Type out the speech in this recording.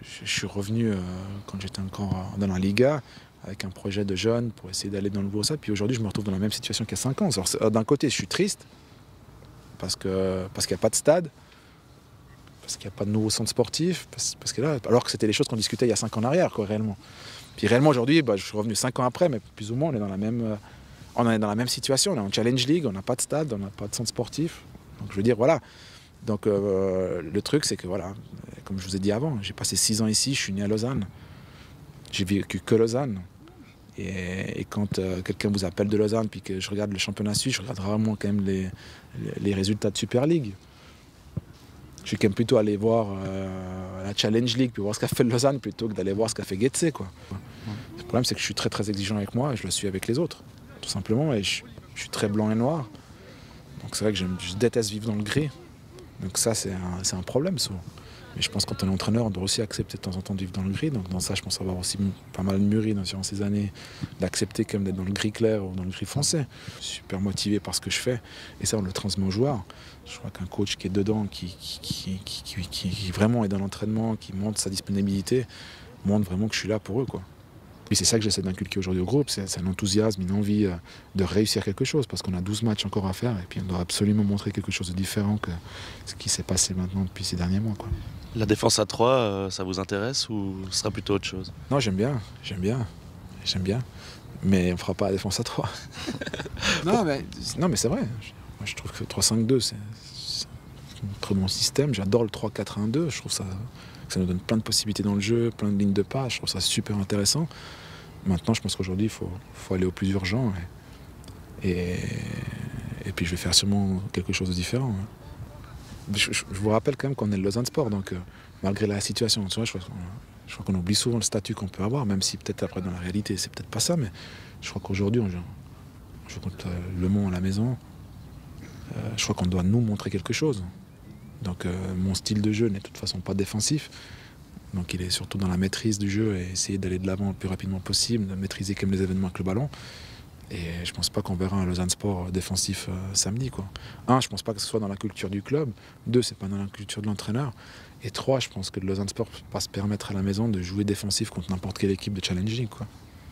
je suis revenu quand j'étais encore dans la Liga, avec un projet de jeunes pour essayer d'aller dans le nouveau stade. Puis aujourd'hui, je me retrouve dans la même situation qu'il y a 5 ans. D'un côté, je suis triste, parce qu'il n'y a pas de stade, parce qu'il n'y a pas de nouveau centre sportif, parce que là, alors que c'était les choses qu'on discutait il y a 5 ans en arrière, quoi, réellement. Puis réellement, aujourd'hui, je suis revenu 5 ans après, mais plus ou moins, on est dans la même situation. On est en Challenge League, on n'a pas de stade, on n'a pas de centre sportif. Donc je veux dire, voilà. Donc le truc, c'est que voilà, comme je vous ai dit avant, j'ai passé 6 ans ici, je suis né à Lausanne. J'ai vécu que Lausanne. Et quand quelqu'un vous appelle de Lausanne, puis que je regarde le championnat suisse, je regarde rarement quand même les résultats de Super League. Je suis quand même plutôt allé voir la Challenge League, puis voir ce qu'a fait Lausanne, plutôt que d'aller voir ce qu'a fait Getse, quoi. Le problème, c'est que je suis très très exigeant avec moi, et je le suis avec les autres, tout simplement. Et je suis très blanc et noir. Donc c'est vrai que je déteste vivre dans le gris. Donc ça, c'est un problème, souvent. Mais je pense que quand on est entraîneur, on doit aussi accepter de temps en temps de vivre dans le gris. Donc dans ça, je pense avoir aussi pas mal mûri durant ces années, d'accepter quand même d'être dans le gris clair ou dans le gris foncé. Je suis super motivé par ce que je fais. Et ça, on le transmet aux joueurs. Je crois qu'un coach qui est dedans, qui vraiment est dans l'entraînement, qui montre sa disponibilité, montre vraiment que je suis là pour eux, quoi. Et c'est ça que j'essaie d'inculquer aujourd'hui au groupe, c'est un enthousiasme, une envie de réussir quelque chose, parce qu'on a 12 matchs encore à faire, et puis on doit absolument montrer quelque chose de différent que ce qui s'est passé maintenant depuis ces derniers mois, quoi. La défense à 3, ça vous intéresse ou ce sera plutôt autre chose? Non, j'aime bien. Mais on ne fera pas la défense à 3. non, mais c'est vrai. Moi, je trouve que 3-5-2, c'est un très bon système. J'adore le 3-4-1-2. Je trouve que ça nous donne plein de possibilités dans le jeu, plein de lignes de passe. Je trouve ça super intéressant. Maintenant, je pense qu'aujourd'hui, il faut aller au plus urgent. Et puis, je vais faire sûrement quelque chose de différent. Je vous rappelle quand même qu'on est le Lausanne Sport, donc malgré la situation, tu vois, je crois qu'on oublie souvent le statut qu'on peut avoir, même si peut-être après dans la réalité c'est peut-être pas ça, mais je crois qu'aujourd'hui on joue contre Le Mans à la maison. Je crois qu'on doit nous montrer quelque chose. Donc mon style de jeu n'est de toute façon pas défensif, donc il est surtout dans la maîtrise du jeu et essayer d'aller de l'avant le plus rapidement possible, de maîtriser quand même les événements avec le ballon. Et je pense pas qu'on verra un Lausanne Sport défensif samedi, quoi. 1, je pense pas que ce soit dans la culture du club. 2, c'est pas dans la culture de l'entraîneur. Et 3, je pense que le Lausanne Sport peut pas se permettre à la maison de jouer défensif contre n'importe quelle équipe de Challenge League, quoi.